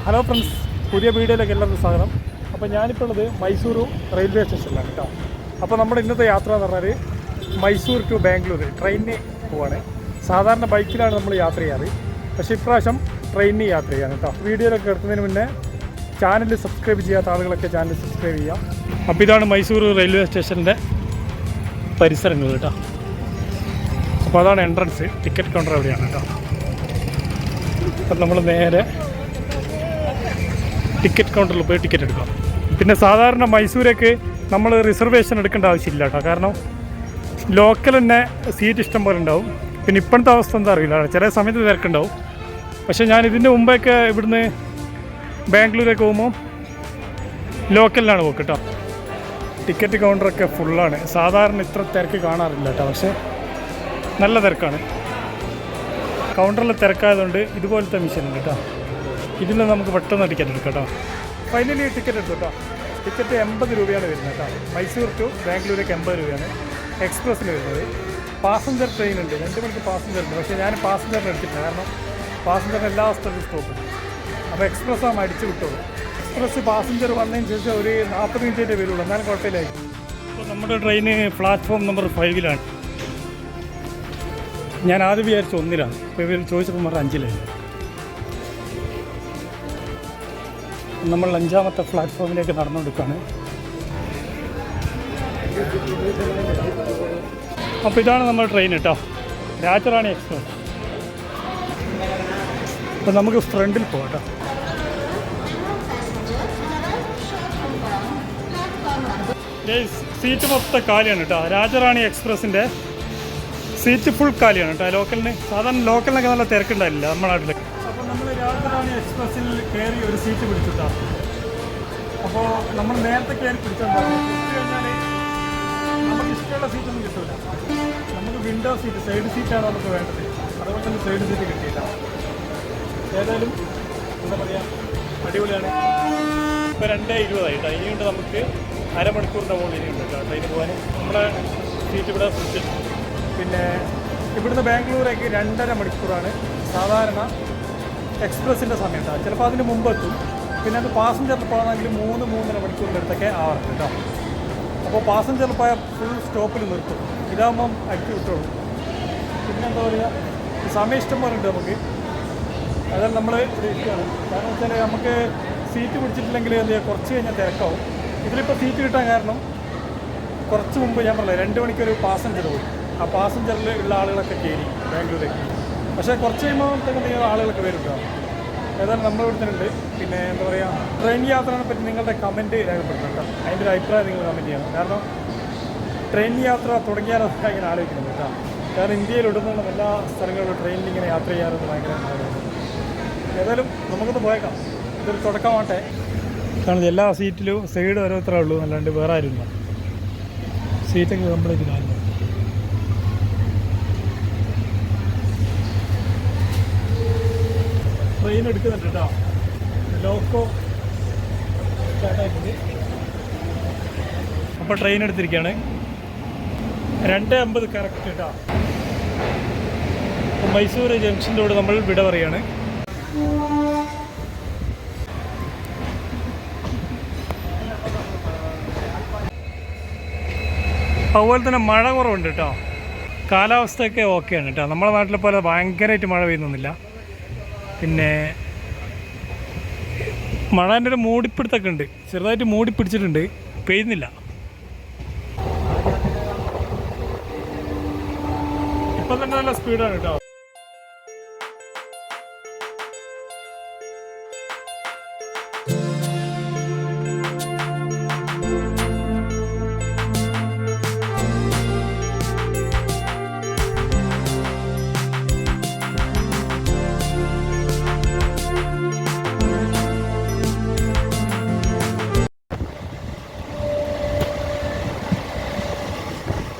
Hello friends, പുതിയ വീഡിയോയിലേക്ക് എല്ലാവർക്കും സ്വാഗതം. അപ്പോൾ ഞാനിപ്പോൾ ഉള്ളത് മൈസൂരു റെയിൽവേ സ്റ്റേഷനിലാണ് കേട്ടോ. അപ്പോൾ നമ്മുടെ ഇന്നത്തെ യാത്ര എന്ന് പറഞ്ഞാൽ മൈസൂർ ടു ബാംഗ്ലൂർ ട്രെയിനിന് പോവാണ്. സാധാരണ ബൈക്കിലാണ് നമ്മൾ യാത്ര ചെയ്യാറ്, പക്ഷേ ഇപ്രാവശ്യം ട്രെയിനിന് യാത്ര ചെയ്യാൻ കേട്ടോ. വീഡിയോയിലൊക്കെ കിടക്കുന്നതിന് മുന്നേ ചാനൽ സബ്സ്ക്രൈബ് ചെയ്യാത്ത ആളുകളൊക്കെ ചാനൽ സബ്സ്ക്രൈബ് ചെയ്യാം. അപ്പോൾ ഇതാണ് മൈസൂർ റെയിൽവേ സ്റ്റേഷൻ്റെ പരിസരങ്ങൾ കേട്ടോ. അപ്പോൾ അതാണ് എൻട്രൻസ്, ടിക്കറ്റ് കൗണ്ടർ എവിടെയാണ് കേട്ടോ. അപ്പം നമ്മൾ നേരെ ടിക്കറ്റ് കൗണ്ടറിൽ പോയി ടിക്കറ്റ് എടുക്കാം. പിന്നെ സാധാരണ മൈസൂരേക്ക് നമ്മൾ റിസർവേഷൻ എടുക്കേണ്ട ആവശ്യമില്ല കേട്ടോ, കാരണം ലോക്കൽ തന്നെ സീറ്റ് ഇഷ്ടം പോലെ ഉണ്ടാവും. പിന്നെ ഇപ്പോഴത്തെ അവസ്ഥ എന്താ അറിയില്ല, ചില സമയത്ത് തിരക്കുണ്ടാവും. പക്ഷേ ഞാൻ ഇതിൻ്റെ മുമ്പൊക്കെ ഇവിടുന്ന് ബാംഗ്ലൂരേക്ക് പോകുമ്പോൾ ലോക്കലിലാണ് പോക്ക് കേട്ടോ. ടിക്കറ്റ് കൗണ്ടറൊക്കെ ഫുള്ളാണ്. സാധാരണ ഇത്ര തിരക്ക് കാണാറില്ല കേട്ടോ, പക്ഷേ നല്ല തിരക്കാണ്. കൗണ്ടറിൽ തിരക്കായതുകൊണ്ട് ഇതുപോലത്തെ മെഷീൻ ഉണ്ട് കേട്ടോ. ഇതിൽ നമുക്ക് പെട്ടെന്ന് ടിക്കറ്റ് എടുക്കാം കേട്ടോ. ഫൈനലി ടിക്കറ്റ് എടുത്തു കേട്ടോ. ടിക്കറ്റ് 80 രൂപയാണ് വരുന്നത് കേട്ടോ. മൈസൂർ ടു ബാംഗ്ലൂരേക്ക് 80 രൂപയാണ് എക്സ്പ്രസ്സിന് വരുന്നത്. പാസഞ്ചർ ട്രെയിൻ ഉണ്ട്, 2 മണിക്ക് പാസഞ്ചർ ഉണ്ട്. പക്ഷേ ഞാൻ പാസഞ്ചറിന് എടുത്തിട്ടില്ല, കാരണം പാസഞ്ചറിന് എല്ലാ സ്ഥലത്തും സ്റ്റോപ്പ് ഉണ്ട്. അപ്പോൾ എക്സ്പ്രസ് ആകുമ്പോൾ അടിച്ചു വിട്ടോളൂ. എക്സ്പ്രസ് പാസഞ്ചർ വന്നതിന് ശേഷം ഒരു 40 മിനിറ്റേ വരുള്ളൂ, എന്നാലും കുഴപ്പമില്ലായിരിക്കും. അപ്പോൾ നമ്മുടെ ട്രെയിന് പ്ലാറ്റ്ഫോം നമ്പർ 5-ലാണ്. ഞാൻ ആദ്യം വിചാരിച്ചു 1-ലാണ്, ഇപ്പോൾ ഇവർ ചോദിച്ചപ്പോൾ പറഞ്ഞ 5-ലായിരുന്നു. നമ്മൾ 5-ാമത്തെ പ്ലാറ്റ്ഫോമിലേക്ക് നടന്നുകൊടുക്കുകയാണ്. അപ്പോൾ ഇതാണ് നമ്മുടെ ട്രെയിൻ കേട്ടോ, രാജറാണി എക്സ്പ്രസ്. അപ്പോൾ നമുക്ക് ഫ്രണ്ടിൽ പോകാം കേട്ടോ. സീറ്റ് മൊത്തം കാലിയാണ് കേട്ടോ. രാജറാണി എക്സ്പ്രസിൻ്റെ സീറ്റ് ഫുൾ കാലിയാണ് കേട്ടോ. ലോക്കലിന് സാധാരണ ലോക്കലിനൊക്കെ നല്ല തിരക്കുണ്ടായില്ല നമ്മുടെ നാട്ടിൽ. അപ്പോൾ നമ്മൾ രാജധാനി എക്സ്പ്രസ്സിൽ കയറി ഒരു സീറ്റ് പിടിച്ചിട്ടാണ്. അപ്പോൾ നമ്മൾ നേരത്തെ കയറി പിടിച്ചോണ്ടാണ്. പിടിച്ചു കഴിഞ്ഞാൽ നമുക്ക് ഇഷ്ടമുള്ള സീറ്റൊന്നും കിട്ടില്ല. നമുക്ക് വിൻഡോ സീറ്റ്, സൈഡ് സീറ്റാണ് നമുക്ക് വേണ്ടത്. അതുപോലെ തന്നെ സൈഡ് സീറ്റ് കിട്ടിയില്ല. ഏതായാലും എന്താ പറയുക, അടിപൊളിയാണ്. ഇപ്പോൾ 2:20 കേട്ടോ. ഇനിയുണ്ട് നമുക്ക് അരമണിക്കൂറിൻ്റെ മുകളിൽ ഇനിയുണ്ട് കേട്ടോ ട്രെയിന് പോകാൻ. നമ്മുടെ സീറ്റ് ഇവിടെ പിടിച്ചിട്ടുണ്ട്. പിന്നെ ഇവിടുന്ന് ബാംഗ്ലൂരേക്ക് 2.5 മണിക്കൂറാണ് സാധാരണ എക്സ്പ്രസ്സിൻ്റെ സമയം കേട്ടോ. ചിലപ്പോൾ അതിന് മുമ്പ് എത്തും. പിന്നെ അത് പാസഞ്ചറിൽ പോകണമെങ്കിൽ 3-3.5 മണിക്കൂറിൻ്റെ അടുത്തൊക്കെ ആവാറുണ്ട് കേട്ടോ. അപ്പോൾ പാസഞ്ചറിൽ പോയാൽ ഫുൾ സ്റ്റോപ്പിൽ നിർത്തും. ഇതാകുമ്പം അടിച്ചു വിട്ടോളൂ. പിന്നെ എന്താ പറയുക, സമയം ഇഷ്ടം പോലെ ഉണ്ട് നമുക്ക്. അതായത് നമ്മൾ ഇരിക്കുകയാണ്. കാരണം വെച്ചാൽ നമുക്ക് സീറ്റ് പിടിച്ചിട്ടില്ലെങ്കിൽ എന്ത് ചെയ്യുക, കുറച്ച് കഴിഞ്ഞാൽ തിരക്കാവും. ഇതിലിപ്പോൾ സീറ്റ് കിട്ടാൻ കാരണം കുറച്ച് മുമ്പ് ഞാൻ പറഞ്ഞില്ല, 2 മണിക്കൊരു പാസഞ്ചർ പോയി. ആ പാസഞ്ചറിൽ ഉള്ള ആളുകളൊക്കെ കയറി ബാംഗ്ലൂരേക്ക്. പക്ഷേ കുറച്ച് കഴിയുമ്പോൾ ആളുകളൊക്കെ വരുന്നുണ്ടോ. ഏതായാലും നമ്മളിവിടെ തന്നെ ഉണ്ട്. പിന്നെ എന്താ പറയുക, ട്രെയിൻ യാത്രയെ പറ്റി നിങ്ങളുടെ കമൻറ്റ് രേഖപ്പെടുത്തണം കേട്ടോ. അതിൻ്റെ ഒരു അഭിപ്രായം നിങ്ങൾ കമൻറ്റ് ചെയ്യണം. കാരണം ട്രെയിൻ യാത്ര തുടങ്ങിയാലോ ഇങ്ങനെ ആലോചിക്കുന്നത് കേട്ടോ. കാരണം ഇന്ത്യയിലുടനീളം എല്ലാ സ്ഥലങ്ങളിലും ട്രെയിനിൽ ഇങ്ങനെ യാത്ര ചെയ്യാറെന്ന് ഭയങ്കര ആഗ്രഹം. ഏതായാലും നമുക്കൊന്ന് പോയേക്കാം. ഇതൊരു തുടക്കമാട്ടെ. കാരണം എല്ലാ സീറ്റിലും സൈഡ് ഓരോരുത്തരേ ഉള്ളൂ, അല്ലാണ്ട് വേറെ ആരുമില്ല. സീറ്റൊക്കെ കംപ്ലീറ്റ് കാണുന്നു. ട്രെയിൻ എടുക്കുന്നുണ്ട് കേട്ടോ. ലോക്കോ സ്റ്റാർട്ടായിട്ടുണ്ട്. അപ്പോൾ ട്രെയിൻ എടുത്തിരിക്കുകയാണ്. 2:50 കറക്റ്റ് കേട്ടോ. മൈസൂർ ജംഗ്ഷനിലൂടെ നമ്മൾ വിട പറയുകയാണ്. അതുപോലെ തന്നെ മഴ കുറവുണ്ട് കേട്ടോ. കാലാവസ്ഥയൊക്കെ ഓക്കെയാണ് കേട്ടോ. നമ്മളെ നാട്ടിലെ പോലെ ഭയങ്കരമായിട്ട് മഴ പെയ്യുന്നില്ല. പിന്നെ മഴേൻ്റെ ഒരു മൂടിപ്പിടുത്തൊക്കെ ഉണ്ട്, ചെറുതായിട്ട് മൂടിപ്പിടിച്ചിട്ടുണ്ട്, പെയ്യുന്നില്ല. ഇപ്പം തന്നെ നല്ല സ്പീഡാണ് കേട്ടോ.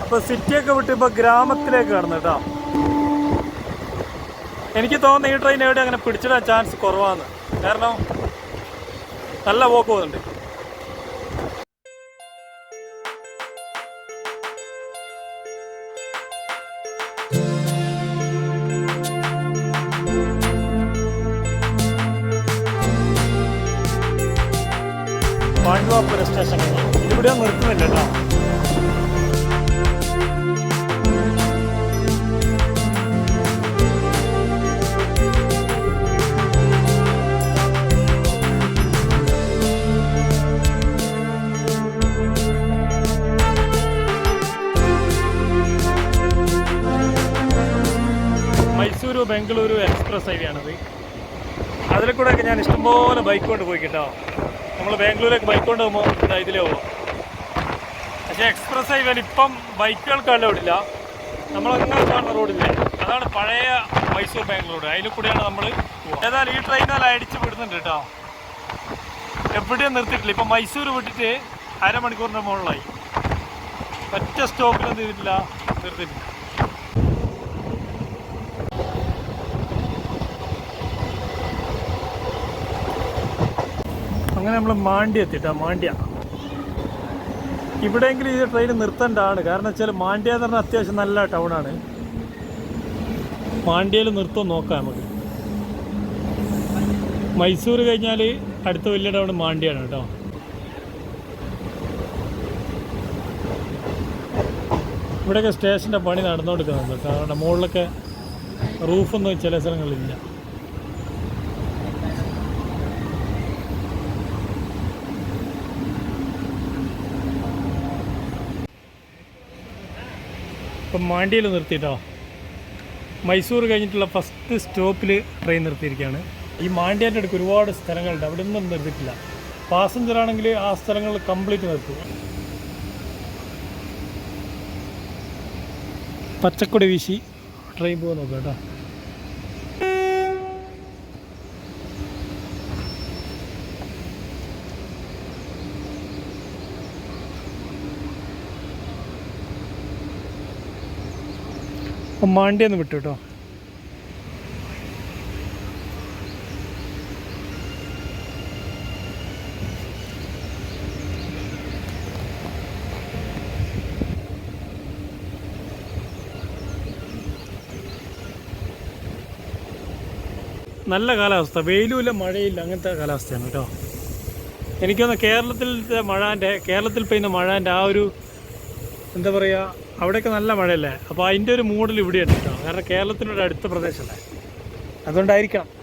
ഇപ്പോൾ സിറ്റിയൊക്കെ വിട്ട് ഇപ്പോൾ ഗ്രാമത്തിലേക്ക് കടന്നു കേട്ടോ. എനിക്ക് തോന്നുന്നു ഈ ട്രെയിൻ എവിടെ അങ്ങനെ പിടിച്ചിടാൻ ചാൻസ് കുറവാണ്. കാരണം നല്ല പോക്ക് പോകുന്നുണ്ട്. പാണ്ഡുവാപുര സ്റ്റേഷൻ കഴിഞ്ഞു. ഇതിവിടെ നിർത്തുന്നില്ല കേട്ടോ. മൈസൂരു ബംഗളൂരു എക്സ്പ്രസ് ഹൈവേ ആണത്. അതിൽ കൂടെയൊക്കെ ഞാൻ ഇഷ്ടംപോലെ ബൈക്ക് കൊണ്ട് പോയി കേട്ടോ. നമ്മൾ ബാംഗ്ലൂരേക്ക് ബൈക്ക് കൊണ്ട് പോകുമ്പോൾ ഇതിലേ പോകും. പക്ഷേ എക്സ്പ്രസ് ഹൈവേയിൽ ഇപ്പം ബൈക്കുകൾക്ക് അലൗഡില്ല. നമ്മളങ്ങനെ കാണുന്ന റോഡില്ലേ, അതാണ് പഴയ മൈസൂർ ബാംഗ്ലൂർ. അതിൽ കൂടെയാണ് നമ്മൾ. ഏതായാലും ഈ ട്രെയിനെല്ലാം അടിച്ച് വിടുന്നുണ്ട് കേട്ടോ. എവിടെയും നിർത്തിയിട്ടില്ല. ഇപ്പം മൈസൂർ വിട്ടിട്ട് അരമണിക്കൂറിൻ്റെ മുകളിലായി. ഒറ്റ സ്റ്റോപ്പിലൊന്നും ചെയ്തിട്ടില്ല, നിർത്തിയിട്ടില്ല. അങ്ങനെ നമ്മൾ മാണ്ഡ്യ എത്തിയിട്ടാ. മാണ്ഡ്യ ഇവിടെയെങ്കിലും ഈ ട്രെയിൻ നിർത്തേണ്ടതാണ്. കാരണം വെച്ചാൽ മാണ്ഡ്യ എന്ന് പറഞ്ഞാൽ അത്യാവശ്യം നല്ല ടൗണാണ്. മാണ്ഡ്യയിൽ നിർത്തും നോക്കാം നമുക്ക്. മൈസൂർ കഴിഞ്ഞാൽ അടുത്ത വലിയ ടൗൺ മാണ്ഡ്യയാണ് കേട്ടോ. ഇവിടെയൊക്കെ സ്റ്റേഷൻ്റെ പണി നടന്നുകൊടുക്കുന്നുണ്ട് കേട്ടോ. അവിടെ മുകളിലൊക്കെ റൂഫൊന്നും ചില സ്ഥലങ്ങളിലില്ല. ഇപ്പം മാണ്ഡ്യയിൽ നിർത്തിയിട്ടോ. മൈസൂർ കഴിഞ്ഞിട്ടുള്ള ഫസ്റ്റ് സ്റ്റോപ്പിൽ ട്രെയിൻ നിർത്തിയിരിക്കുകയാണ്. ഈ മാണ്ഡ്യേൻ്റെ അടുക്ക് ഒരുപാട് സ്ഥലങ്ങളുണ്ട്, അവിടെ ഒന്നും നിർത്തിയിട്ടില്ല. പാസഞ്ചർ ആണെങ്കിൽ ആ സ്ഥലങ്ങൾ കംപ്ലീറ്റ് നിർത്തും. പച്ചക്കൊടി വീശി ട്രെയിൻ പോകാൻ നോക്കാം കേട്ടോ. അപ്പം മാണ്ഡ്യന്ന് വിട്ടു കേട്ടോ. നല്ല കാലാവസ്ഥ, വെയിലുമില്ല മഴയില്ല, അങ്ങനത്തെ കാലാവസ്ഥയാണ് കേട്ടോ. എനിക്കൊന്ന് കേരളത്തിൽ പെയ്യുന്ന മഴേൻ്റെ ആ ഒരു എന്താ പറയുക, അവിടെയൊക്കെ നല്ല മഴയല്ലേ. അപ്പോൾ അതിൻ്റെ ഒരു മൂഡിൽ ഇവിടെയുണ്ട് കേട്ടോ. കാരണം കേരളത്തിനൊരു അടുത്ത പ്രദേശമല്ലേ, അതുകൊണ്ടായിരിക്കണം.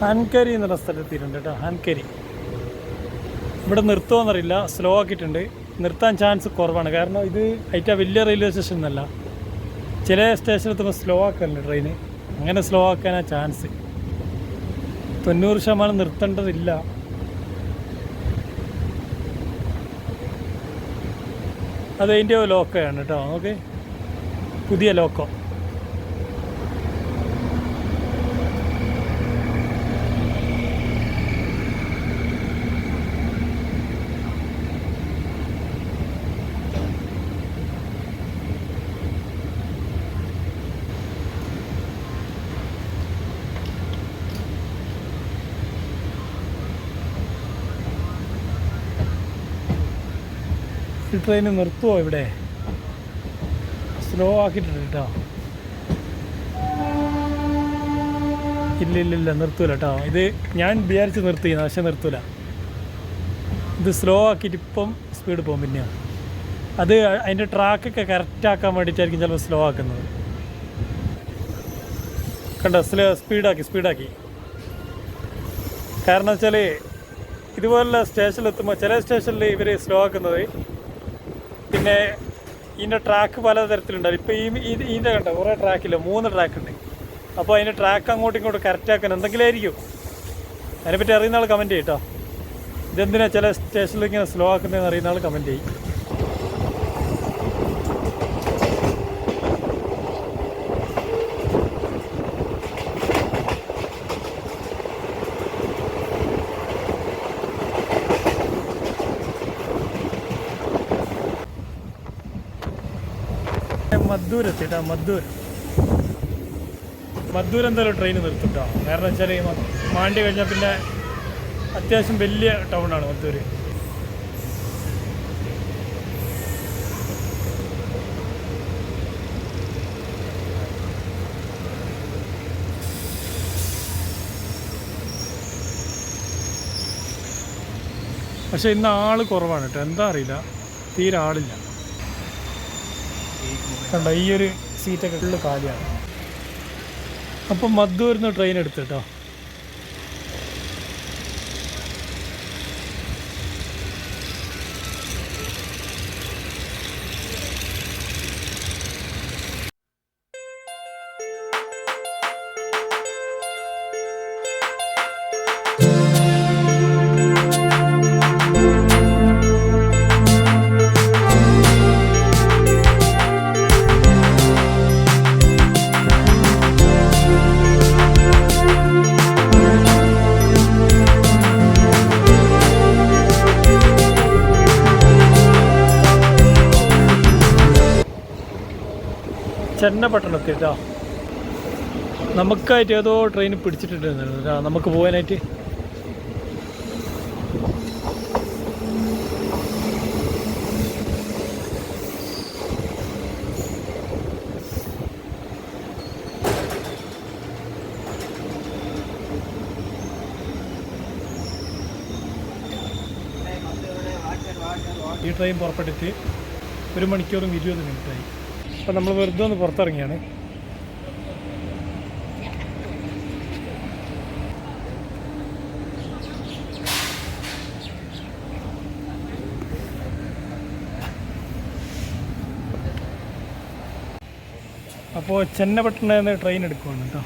ഹൻകരി എന്നുള്ള സ്ഥലത്തെത്തിയിട്ടുണ്ട് കേട്ടോ. ഹൻകരി ഇവിടെ നിർത്തുമോയെന്നറിയില്ല, സ്ലോ ആക്കിയിട്ടുണ്ട്. നിർത്താൻ ചാൻസ് കുറവാണ്. കാരണം ഇത് ഏറ്റവും വലിയ റെയിൽവേ സ്റ്റേഷൻ എന്നല്ല. ചില സ്റ്റേഷനെത്തുമ്പോൾ സ്ലോ ആക്കലുണ്ട് ട്രെയിന്. അങ്ങനെ സ്ലോ ആക്കാനാണ് ചാൻസ്. 90% നിർത്തേണ്ടതില്ല. അത് അതിൻ്റെ ലോക്കയാണ് കേട്ടോ. ഓക്കെ, പുതിയ ലോക്കോ. ഈ ട്രെയിൻ നിർത്തുമോ ഇവിടെ? സ്ലോ ആക്കിയിട്ടുണ്ട് കേട്ടോ. ഇല്ല നിർത്തൂല കേട്ടോ. ഇത് ഞാൻ വിചാരിച്ച് നിർത്തിയെന്ന്, പക്ഷെ നിർത്തൂല. ഇത് സ്ലോ ആക്കിയിട്ട് ഇപ്പം സ്പീഡ് പോകും. പിന്നെയാണ് അത് അതിൻ്റെ ട്രാക്കൊക്കെ കറക്റ്റാക്കാൻ വേണ്ടിയിട്ടായിരിക്കും ചിലപ്പോൾ സ്ലോ ആക്കുന്നത്. കണ്ടോ, സ്പീഡാക്കി. കാരണം വെച്ചാൽ ഇതുപോലുള്ള സ്റ്റേഷനിലെത്തുമ്പോൾ ചില സ്റ്റേഷനിൽ ഇവർ സ്ലോ ആക്കുന്നത്, പിന്നെ ഇതിൻ്റെ ട്രാക്ക് പലതരത്തിലുണ്ടാവും. ഇപ്പോൾ ഇതിൻ്റെ കണ്ടോ കുറേ ട്രാക്കില്ല, 3 ട്രാക്കുണ്ട്. അപ്പോൾ അതിൻ്റെ ട്രാക്ക് അങ്ങോട്ടും ഇങ്ങോട്ടും കറക്റ്റാക്കാൻ എന്തെങ്കിലും ആയിരിക്കും. അതിനെപ്പറ്റി അറിയുന്ന ആൾ കമൻറ്റ് ചെയ്യും കേട്ടോ. ഇതെന്തിനാ ചില സ്റ്റേഷനിൽ ഇങ്ങനെ സ്ലോ ആക്കുന്നതെന്ന് അറിയുന്ന ആൾ കമൻറ്റ് ചെയ്യും. മദ്ദൂർ എത്തിട്ടാ, മദ്ദൂർ എന്തായാലും ട്രെയിൻ നിർത്തിട്ടോ. കാരണം വെച്ചാൽ മാണ്ടി കഴിഞ്ഞാൽ പിന്നെ അത്യാവശ്യം വലിയ ടൗണാണ് മദ്ദൂർ. പക്ഷെ ഇന്ന് ആൾ കുറവാണ് കേട്ടോ, എന്താ അറിയില്ല, തീരെ ആളില്ല. കണ്ടോ ഈ ഒരു സീറ്റൊക്കെ ഫുള്ള് കാലിയാണ്. അപ്പം മദ്ദൂരിൽ നിന്ന് ട്രെയിൻ എടുത്തു കേട്ടോ. ചെന്നപട്ടണം കേട്ടോ. നമുക്കായിട്ട് ഏതോ ട്രെയിൻ പിടിച്ചിട്ടുണ്ട് നമുക്ക് പോകാനായിട്ട്. ഈ ട്രെയിൻ പുറപ്പെട്ടിട്ട് 1 മണിക്കൂറും 20 മിനിറ്റായി. അപ്പം നമ്മൾ വെറുതെ ഒന്ന് പുറത്തിറങ്ങിയാണ്. അപ്പോൾ ചെന്നപട്ടണയിൽ നിന്ന് ട്രെയിൻ എടുക്കുവാണ് കേട്ടോ.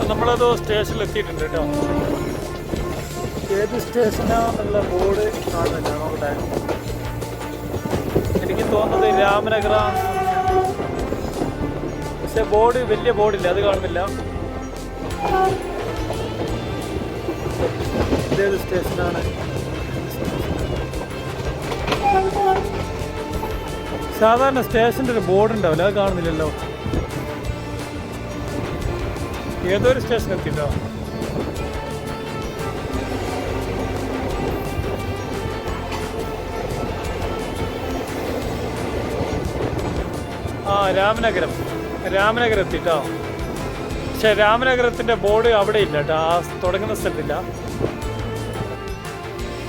നമ്മളത് സ്റ്റേഷനിൽ എത്തിയിട്ടുണ്ട് കേട്ടോ. ഏത് സ്റ്റേഷനാണെന്നുള്ള ബോർഡ് കാണുന്നില്ല, നോക്കട്ടെ. എനിക്ക് തോന്നുന്നത് രാമനഗര, പക്ഷെ ബോർഡ് വലിയ ബോർഡില്ല, അത് കാണുന്നില്ല. ഇതേത് സ്റ്റേഷനാണ്? സാധാരണ സ്റ്റേഷൻ്റെ ഒരു ബോർഡ് ഉണ്ടാവില്ല, അത് കാണുന്നില്ലല്ലോ. ഏതോ ഒരു സ്റ്റേഷൻ എത്തിയിട്ടോ. രാമനഗരം എത്തിട്ടോ. പക്ഷെ രാമനഗരത്തിൻ്റെ ബോർഡ് അവിടെ ഇല്ല കേട്ടോ, ആ തുടങ്ങുന്ന സ്ഥലത്തില്ല.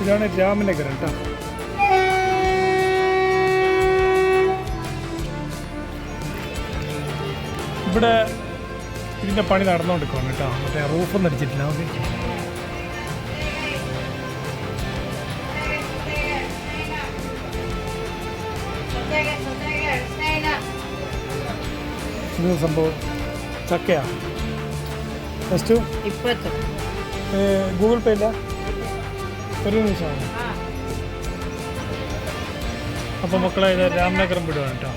ഇതാണ് രാമനഗരം കേട്ടോ. ഇവിടെ ഇതിൻ്റെ പണി നടന്നുകൊണ്ടിരിക്കുകയാണ് കേട്ടോ. മറ്റേ റൂഫൊന്നും അടിച്ചിട്ടില്ല. ഇത് സംഭവം ചക്കയാ. ഫസ്റ്റ് ഗൂഗിൾ പേ ഇല്ല, ഒരു നിമിഷമാണ്. അപ്പോൾ മക്കളെ ഇത് രാമനഗരം വിടുവാണ് കേട്ടോ.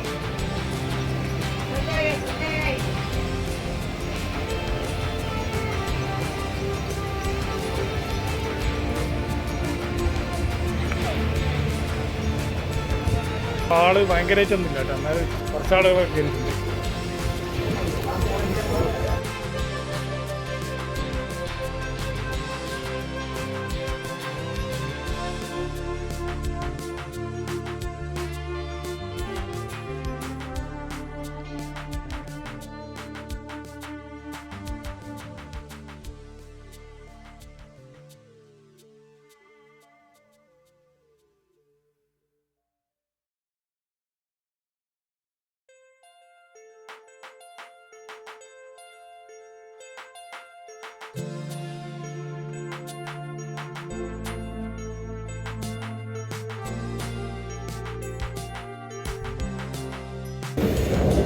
ആള് ഭയങ്കരമായിട്ടൊന്നുമില്ല കേട്ടോ, എന്നാലും കുറച്ചാളുകളൊക്കെ കയറിയിട്ടുണ്ട്.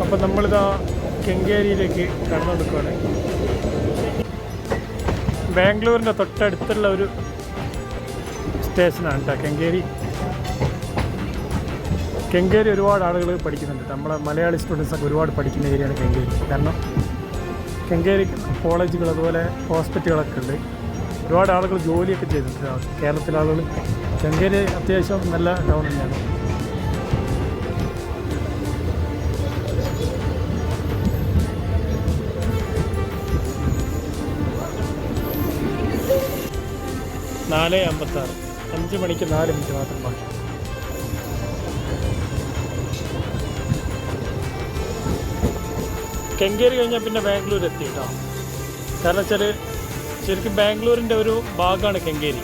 അപ്പം നമ്മളിതാ കെങ്കേരിയിലേക്ക് കടന്നെടുക്കുകയാണ്. ബാംഗ്ലൂരിൻ്റെ തൊട്ടടുത്തുള്ള ഒരു സ്റ്റേഷനാണ് കേട്ടോ കെങ്കേരി. കെങ്കേരി ഒരുപാട് ആളുകൾ പഠിക്കുന്നുണ്ട്. നമ്മളെ മലയാളി സ്റ്റുഡൻസൊക്കെ ഒരുപാട് പഠിക്കുന്ന ഏരിയയാണ് കെങ്കേരി. കാരണം കെങ്കേരി കോളേജുകൾ അതുപോലെ ഹോസ്പിറ്റലുകളൊക്കെ ഉണ്ട്. ഒരുപാട് ആളുകൾ ജോലിയൊക്കെ ചെയ്തിട്ടുണ്ട് കേരളത്തിലെ ആളുകൾ. കെങ്കേരി അത്യാവശ്യം നല്ല ടൗൺ തന്നെയാണ്. നാല് 56, 5 മണിക്ക് 4 മിനിറ്റ് മാത്രം ബാക്കി. കെങ്കേരി കഴിഞ്ഞാൽ പിന്നെ ബാംഗ്ലൂർ എത്തി കേട്ടോ. കാരണം വെച്ചാൽ ശരിക്കും ബാംഗ്ലൂരിൻ്റെ ഒരു ഭാഗമാണ് കെങ്കേരി.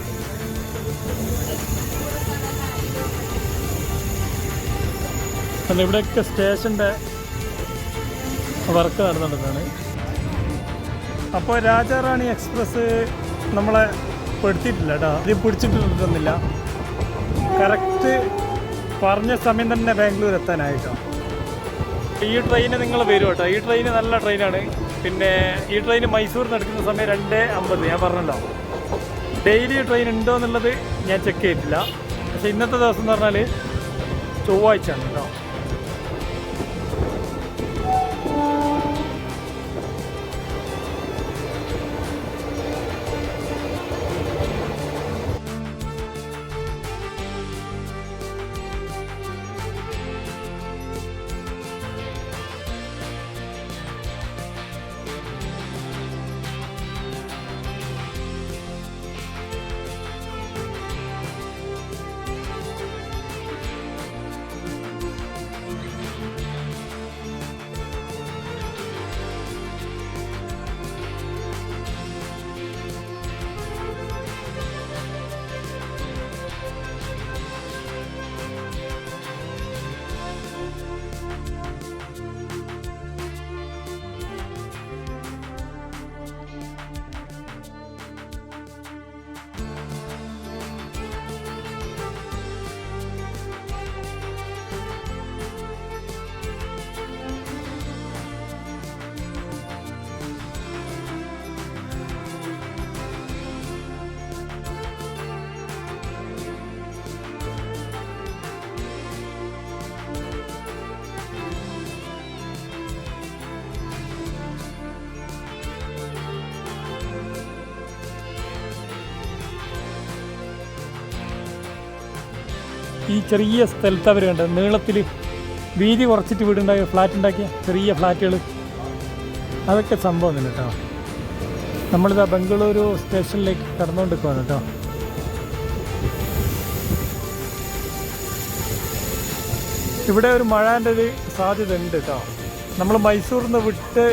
കാരണം ഇവിടെയൊക്കെ സ്റ്റേഷൻ്റെ വർക്ക് നടന്നിട്ടാണ്. അപ്പോൾ രാജാറാണി എക്സ്പ്രസ് നമ്മളെ പെടുത്തിയിട്ടില്ല കേട്ടോ, ഇത് പിടിച്ചിട്ടിട്ടൊന്നുമില്ല. കറക്റ്റ് പറഞ്ഞ സമയം തന്നെ ബാംഗ്ലൂർ എത്താനായിട്ടോ. ഈ ട്രെയിന് നിങ്ങൾ വരും കേട്ടോ. ഈ ട്രെയിന് നല്ല ട്രെയിനാണ്. പിന്നെ ഈ ട്രെയിൻ മൈസൂരിൽ നിന്ന് എടുക്കുന്ന സമയം 2:50. ഞാൻ പറഞ്ഞല്ലോ, ഡെയിലി ട്രെയിൻ ഉണ്ടോ എന്നുള്ളത് ഞാൻ ചെക്ക് ചെയ്തിട്ടില്ല. പക്ഷേ ഇന്നത്തെ ദിവസം എന്ന് പറഞ്ഞാൽ ചൊവ്വാഴ്ചയാണ് കേട്ടോ. ഈ ചെറിയ സ്ഥലത്ത് അവർ കണ്ട നീളത്തിൽ വീതി കുറച്ചിട്ട് വീടുണ്ടാക്കിയ ഫ്ലാറ്റ് ഉണ്ടാക്കിയ ചെറിയ ഫ്ലാറ്റുകൾ, അതൊക്കെ സംഭവം തന്നെ കേട്ടോ. നമ്മളിതാ ബംഗളൂരു സ്റ്റേഷനിലേക്ക് കടന്നുകൊണ്ടിരിക്കുകയാണ് കേട്ടോ. ഇവിടെ ഒരു മഴേൻ്റെ ഒരു സാധ്യത ഉണ്ട് കേട്ടോ. നമ്മൾ മൈസൂരിൽ നിന്ന് വിട്ട്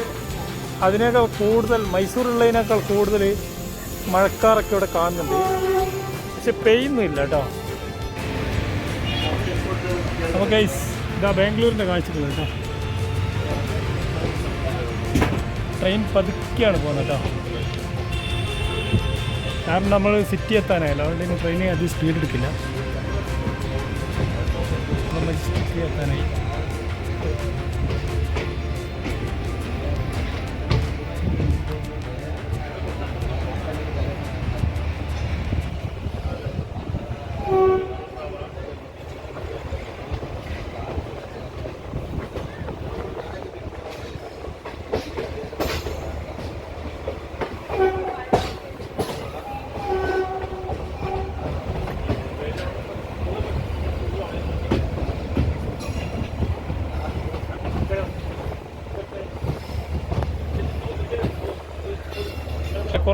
അതിനേക്കാൾ കൂടുതൽ, മൈസൂരുള്ളതിനേക്കാൾ കൂടുതൽ മഴക്കാറൊക്കെ ഇവിടെ കാണുന്നുണ്ട്. പക്ഷെ പെയ്യുന്നില്ല കേട്ടോ. അപ്പോൾ ഗൈസ്, ഇതാ ബാംഗ്ലൂരിൻ്റെ കാഴ്ചകൾ കേട്ടോ. ട്രെയിൻ പതുക്കെയാണ് പോകുന്നത് കേട്ടോ. കാരണം നമ്മൾ സിറ്റി എത്താനായല്ലോ, അതുകൊണ്ട് ഇനി ട്രെയിനിന് അധികം സ്പീഡ് എടുക്കില്ല. നമ്മൾ സിറ്റി എത്താനായി.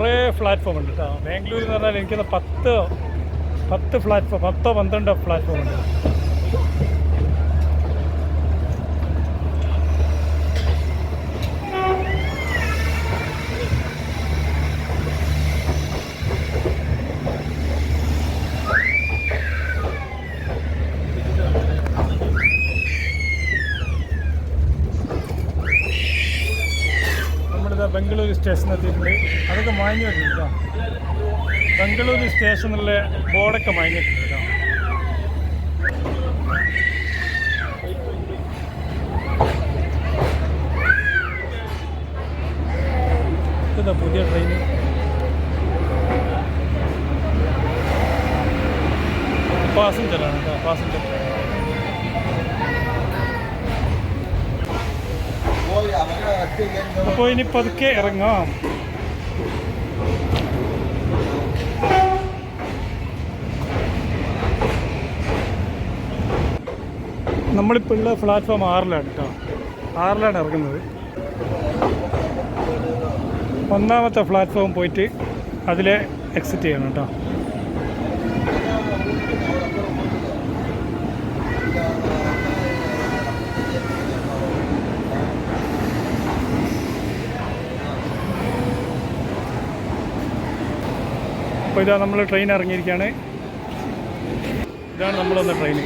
കുറേ പ്ലാറ്റ്ഫോം ഉണ്ട് കേട്ടോ. ബാംഗ്ലൂർ എന്ന് പറഞ്ഞാൽ എനിക്കൊന്ന് 10 പ്ലാറ്റ്ഫോം 12 പ്ലാറ്റ്ഫോം ഉണ്ട്. ബംഗളൂരു സ്റ്റേഷൻ എത്തിയിട്ടുണ്ട്. അതൊക്കെ മാഞ്ഞു വെച്ചിട്ടുണ്ട് കേട്ടോ. ബംഗളൂരു സ്റ്റേഷനിലുള്ള ബോർഡൊക്കെ മാഞ്ഞിട്ടുണ്ട് കേട്ടോ. ഇതാ പുതിയ ട്രെയിൻ. പാസഞ്ചറാണ് കേട്ടോ, പാസഞ്ചർ ട്രെയിൻ. അപ്പോൾ ഇനി പതുക്കെ ഇറങ്ങാം. നമ്മളിപ്പോൾ ഉള്ള പ്ലാറ്റ്ഫോം 6 കേട്ടോ. 6 ഇറങ്ങുന്നത്. 1ാമത്തെ പ്ലാറ്റ്ഫോം പോയിട്ട് അതിലെ എക്സിറ്റ് ചെയ്യണം കേട്ടോ. അപ്പോൾ ഇതാ നമ്മൾ ട്രെയിൻ ഇറങ്ങിയിരിക്കുകയാണ്. ഇതാണ് നമ്മൾ വന്ന ട്രെയിൻ.